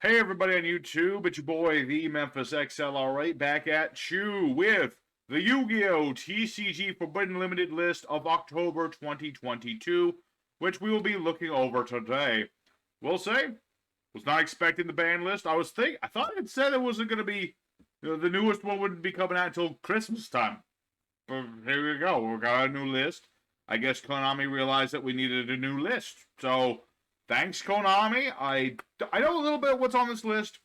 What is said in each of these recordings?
Hey everybody on YouTube, it's your boy the Memphis XLR8 back at you with the Yu-Gi-Oh! TCG Forbidden Limited list of October 2022, which we will be looking over today. Will say, was not expecting the ban list. I thought it said it wasn't going to be, the newest one wouldn't be coming out until Christmas time. But here we go, we got a new list. I guess Konami realized that we needed a new list, so thanks, Konami. I know a little bit of what's on this list.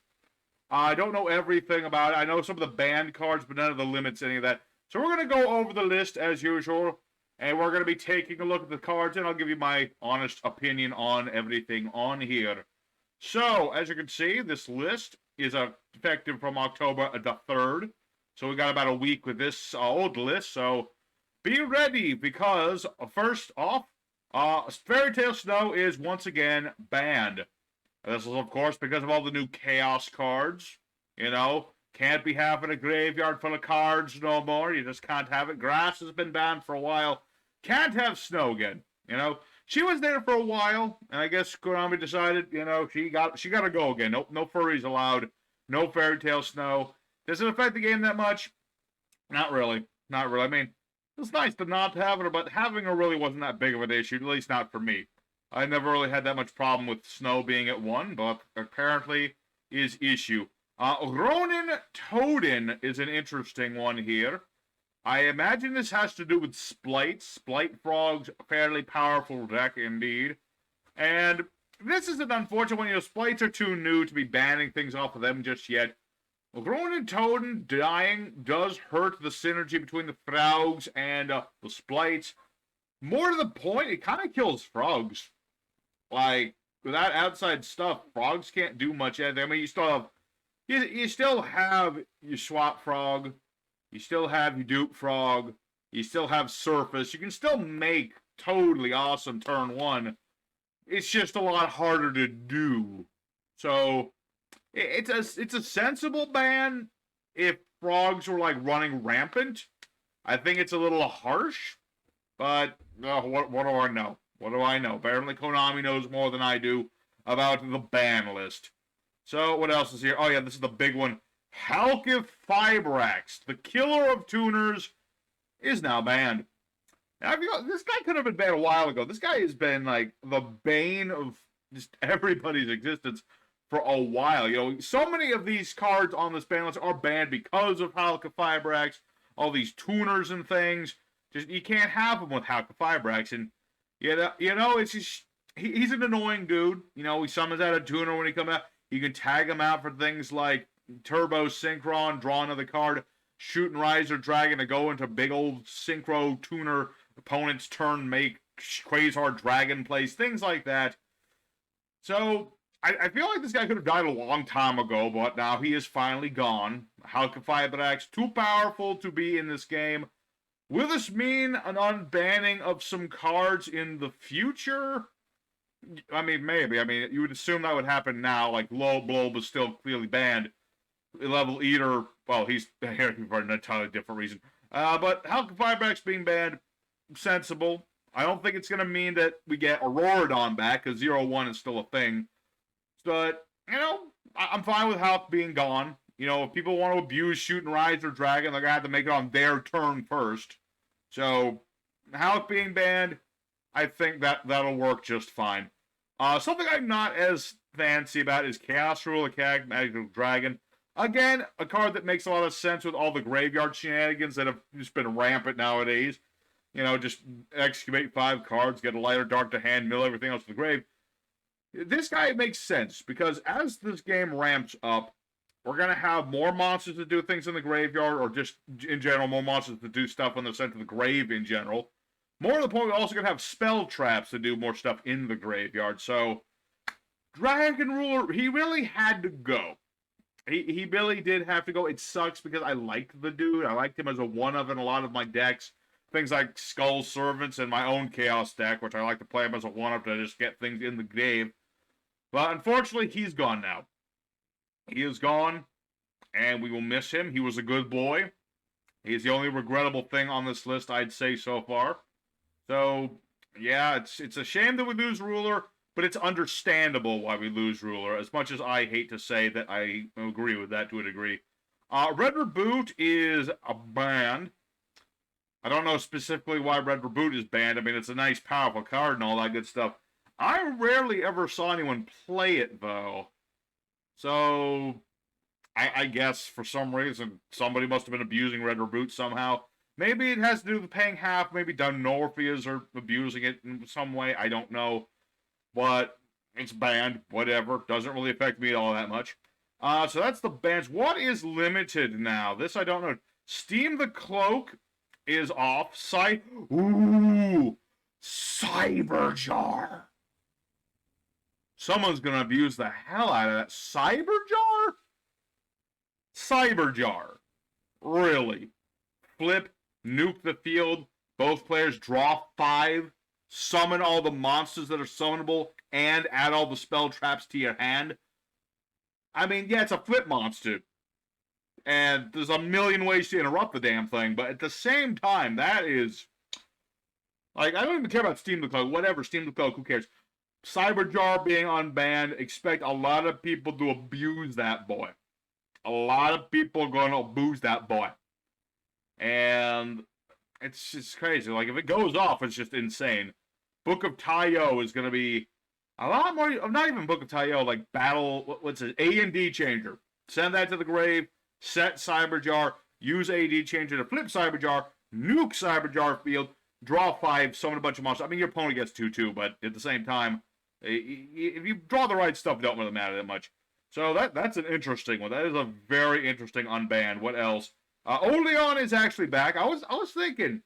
I don't know everything about it. I know some of the banned cards, but none of the limits, any of that. So we're going to go over the list as usual, and we're going to be taking a look at the cards, and I'll give you my honest opinion on everything on here. So, as you can see, this list is effective from October the 3rd. So we got about a week with this old list, so be ready, because first off, Fairy Tale Snow is once again banned. This is, of course, because of all the new Chaos cards. Can't be having a graveyard full of cards no more. You just can't have it. Grass has been banned for a while. Can't have Snow again. She was there for a while, and I guess Konami decided, she got to go again. No furries allowed. No Fairy Tale Snow. Does it affect the game that much? Not really. Not really. I mean, it's nice to not have her, but having her really wasn't that big of an issue, at least not for me. I never really had that much problem with Snow being at 1, but apparently is issue. Ronan Toaden is an interesting one here. I imagine this has to do with Splites. Splite Frog's fairly powerful deck indeed. And this is an unfortunate one. Splites are too new to be banning things off of them just yet. Ronan Toaden dying does hurt the synergy between the Frogs and the Splites. More to the point, it kind of kills Frogs. Like, without outside stuff, Frogs can't do much. I mean, you still have your Swap Frog, you still have your Dupe Frog, you still have Surface. You can still make totally awesome turn 1. It's just a lot harder to do. So it's a sensible ban if Frogs were like running rampant. I think it's a little harsh, but what do I know? What do I know? Apparently Konami knows more than I do about the ban list. So what else is here? Oh yeah, this is the big one. Halkif Fibrax, the killer of tuners, is now banned. Now, this guy could have been banned a while ago. This guy has been like the bane of just everybody's existence for a while. So many of these cards on this ban list are banned because of Halkif Fibrax. All these tuners and things. Just you can't have them with Halkif Fibrax, and it's just he's an annoying dude. He summons out a tuner when he comes out. You can tag him out for things like Turbo Synchron, draw another card, shoot and Riser Dragon to go into big old Synchro tuner opponent's turn, make Quasar Dragon plays, things like that. So I feel like this guy could have died a long time ago, but now he is finally gone. Halkif Fibrax, too powerful to be in this game. Will this mean an unbanning of some cards in the future? I mean, maybe. I mean, you would assume that would happen now. Like, Low Blow is still clearly banned. Level Eater, well, he's here for an entirely different reason. But Halkif Fibrax being banned, sensible. I don't think it's going to mean that we get Auroradon back, because 0-1 is still a thing. But, I'm fine with Halk being gone. If people want to abuse Shoot and Rise or Dragon, they're going to have to make it on their turn first. So, Halk being banned, I think that'll work just fine. Something I'm not as fancy about is Casserole, the Magical Dragon. Again, a card that makes a lot of sense with all the graveyard shenanigans that have just been rampant nowadays. Just excavate 5 cards, get a lighter dark to hand, mill everything else to the grave. This guy makes sense, because as this game ramps up, we're going to have more monsters to do things in the graveyard, or just, in general, more monsters to do stuff when they're sent to the grave in general. More to the point, we're also going to have spell traps to do more stuff in the graveyard. So, Dragon Ruler, he really had to go. He really did have to go. It sucks because I liked the dude. I liked him as a one-of in a lot of my decks. Things like Skull Servants and my own Chaos deck, which I like to play him as a one-up to just get things in the grave. But unfortunately, he's gone now. He is gone, and we will miss him. He was a good boy. He's the only regrettable thing on this list, I'd say, so far. So, yeah, it's a shame that we lose Ruler, but it's understandable why we lose Ruler, as much as I hate to say that I agree with that to a degree. Red Reboot is a band. I don't know specifically why Red Reboot is banned. I mean, it's a nice, powerful card and all that good stuff. I rarely ever saw anyone play it, though. So, I guess for some reason, somebody must have been abusing Red Reboot somehow. Maybe it has to do with paying half. Maybe Dinorphias are abusing it in some way. I don't know. But it's banned. Whatever. Doesn't really affect me all that much. So that's the bans. What is limited now? This I don't know. Steam the Cloak is off. Ooh! Cyberjar! Someone's gonna abuse the hell out of that. Cyberjar? Cyberjar. Really? Flip, nuke the field, both players draw 5, summon all the monsters that are summonable, and add all the spell traps to your hand? I mean, yeah, it's a flip monster. And there's a million ways to interrupt the damn thing, but at the same time, that is... Like, I don't even care about Steam the Cloak. Whatever, Steam the Cloak, who cares? Cyberjar being unbanned, expect a lot of people to abuse that boy. A lot of people are going to abuse that boy. And it's just crazy. Like, if it goes off, it's just insane. Book of Tayo is going to be a lot more... Not even Book of Tayo, like Battle... What's it? A&D Changer. Send that to the grave. Set Cyberjar. Use A&D Changer to flip Cyberjar. Nuke Cyberjar field. Draw 5. Summon a bunch of monsters. I mean, your opponent gets 2-2, but at the same time, if you draw the right stuff, it don't really matter that much. So that's an interesting one. That is a very interesting unbanned. What else? Oleon is actually back. I was thinking,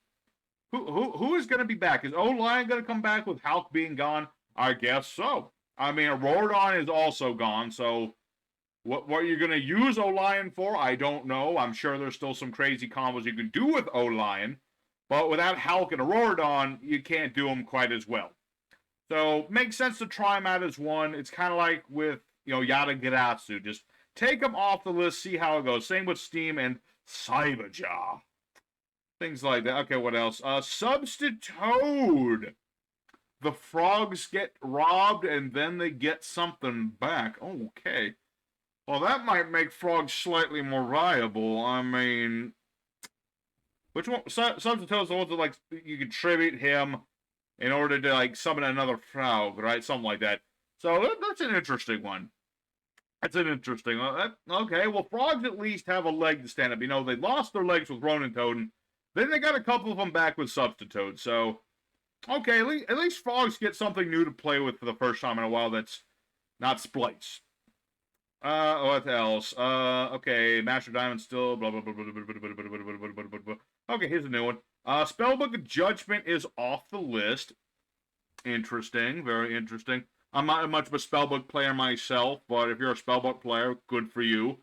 who is going to be back? Is O-Lion going to come back with Hulk being gone? I guess so. I mean, Auroradon is also gone, so what you're going to use O-Lion for, I don't know. I'm sure there's still some crazy combos you can do with O-Lion, but without Hulk and Auroradon, you can't do them quite as well. So, makes sense to try them out as one. It's kind of like with, Yata-Giratsu. Just take them off the list, see how it goes. Same with Steam and Cyberjar. Things like that. Okay, what else? Substitute. The frogs get robbed and then they get something back. Okay. Well, that might make frogs slightly more viable. I mean... Which one? Substitute is the ones that, like, you can tribute him in order to, like, summon another frog, right? Something like that. So, that's an interesting one. That's an interesting one. Okay, well, frogs at least have a leg to stand up. You know, they lost their legs with Ronan Toaden. Then they got a couple of them back with Substitute. So, okay, at least frogs get something new to play with for the first time in a while that's not splites. What else? Okay, Master Diamond still, blah, blah, blah, blah, blah, blah, blah, blah, blah, blah, blah. Okay, here's a new one. Spellbook of Judgment is off the list. Interesting, very interesting. I'm not much of a Spellbook player myself, but if you're a Spellbook player, good for you.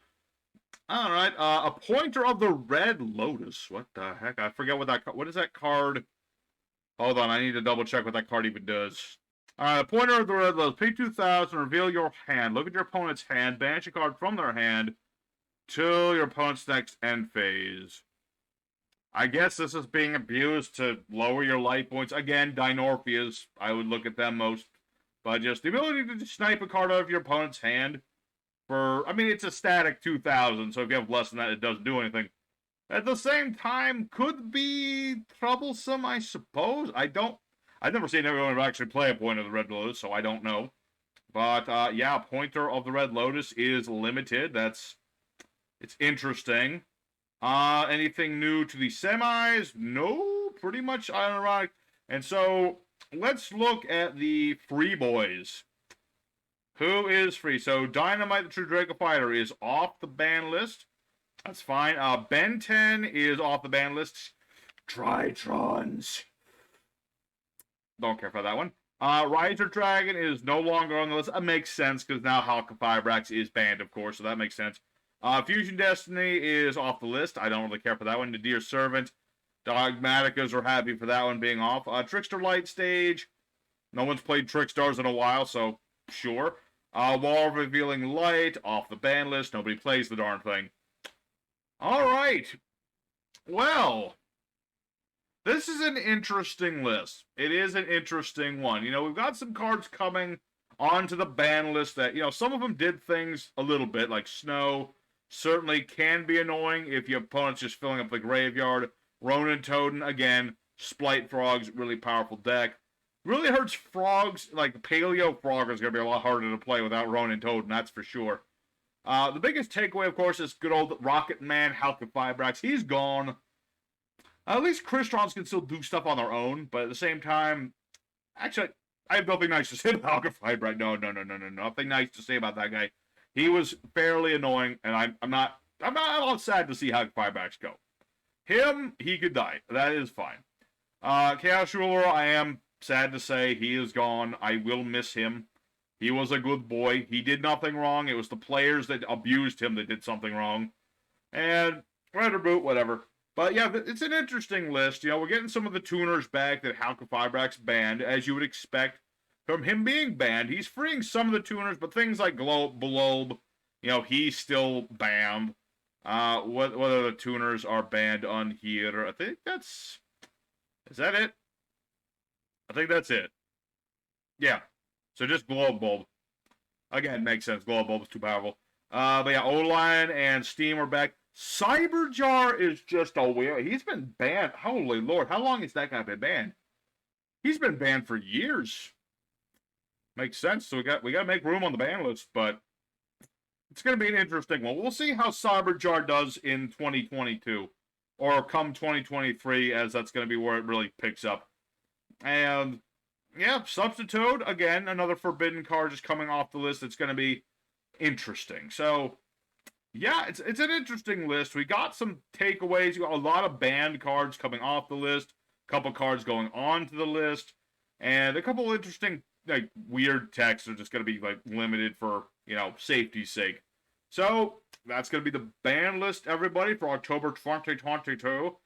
Alright, a Pointer of the Red Lotus. What the heck? I forget what is that card? Hold on, I need to double check what that card even does. Pointer of the Red Lotus. Pay 2,000, reveal your hand. Look at your opponent's hand, banish a card from their hand till your opponent's next end phase. I guess this is being abused to lower your life points. Again, Dinorphias, I would look at them most. But just the ability to snipe a card out of your opponent's hand for, I mean, it's a static 2,000, so if you have less than that, it doesn't do anything. At the same time, could be troublesome, I suppose. I've never seen anyone actually play a Pointer of the Red Lotus, so I don't know. But, yeah, Pointer of the Red Lotus is limited. It's interesting. Anything new to the semis? No, pretty much unironic. And so, let's look at the free boys. Who is free? So, Dynamite the True Draco Fighter is off the ban list. That's fine. Ben 10 is off the ban list. Tritrons. Don't care for that one. Riser Dragon is no longer on the list. That makes sense, because now Halka Fibrax is banned, of course, so that makes sense. Fusion Destiny is off the list. I don't really care for that one. Nadir Servant. Dogmaticas are happy for that one being off. Trickster Light Stage. No one's played Trickstars in a while, so sure. Wall of Revealing Light, off the ban list. Nobody plays the darn thing. Alright. Well, this is an interesting list. It is an interesting one. You know, we've got some cards coming onto the ban list that, some of them did things a little bit, like Snow certainly can be annoying if your opponent's just filling up the graveyard. Ronan Toaden, again, Splight Frog's really powerful deck. Really hurts Frogs, like Paleo Frog is going to be a lot harder to play without Ronan Toaden, that's for sure. The biggest takeaway, of course, is good old Rocketman, Halka Fibrax. He's gone. At least Crystons can still do stuff on their own, but at the same time, actually, I have nothing nice to say about Halka Fibrax. No, nothing nice to say about that guy. He was fairly annoying, and I'm not all sad to see Halka Fibrax go. Him, he could die. That is fine. Chaos Ruler, I am sad to say he is gone. I will miss him. He was a good boy. He did nothing wrong. It was the players that abused him that did something wrong. And Reboot, whatever. But yeah, it's an interesting list. We're getting some of the tuners back that Halka Fibrax banned, as you would expect from him being banned. He's freeing some of the tuners, but things like Globe, he's still banned. What other tuners are banned on here? I think is that it? I think that's it. Yeah. So just Globe. Again, makes sense. Globe is too powerful. But yeah, O-Line and Steam are back. Cyberjar is just a weird. He's been banned. Holy Lord. How long has that guy been banned? He's been banned for years. Makes sense. So we got to make room on the ban list, but it's going to be an interesting one. We'll see how Cyberjar does in 2022 or come 2023, as that's going to be where it really picks up. And yeah, Substitute, again, another forbidden card just coming off the list. It's going to be interesting. So yeah, it's an interesting list. We got some takeaways. We got a lot of banned cards coming off the list, a couple cards going on to the list, and a couple interesting, like, weird texts are just going to be, like, limited for, safety's sake. So that's going to be the ban list, everybody, for October 2022.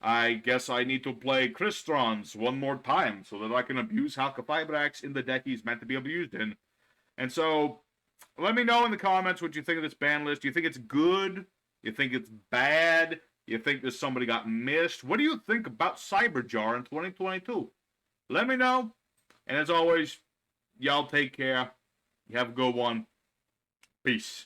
I guess I need to play Crystons one more time so that I can abuse Halka Fibrax in the deck he's meant to be abused in. And so let me know in the comments what you think of this ban list. Do you think it's good? You think it's bad? You think that somebody got missed? What do you think about Cyberjar in 2022? Let me know. And as always, y'all take care. You have a good one. Peace.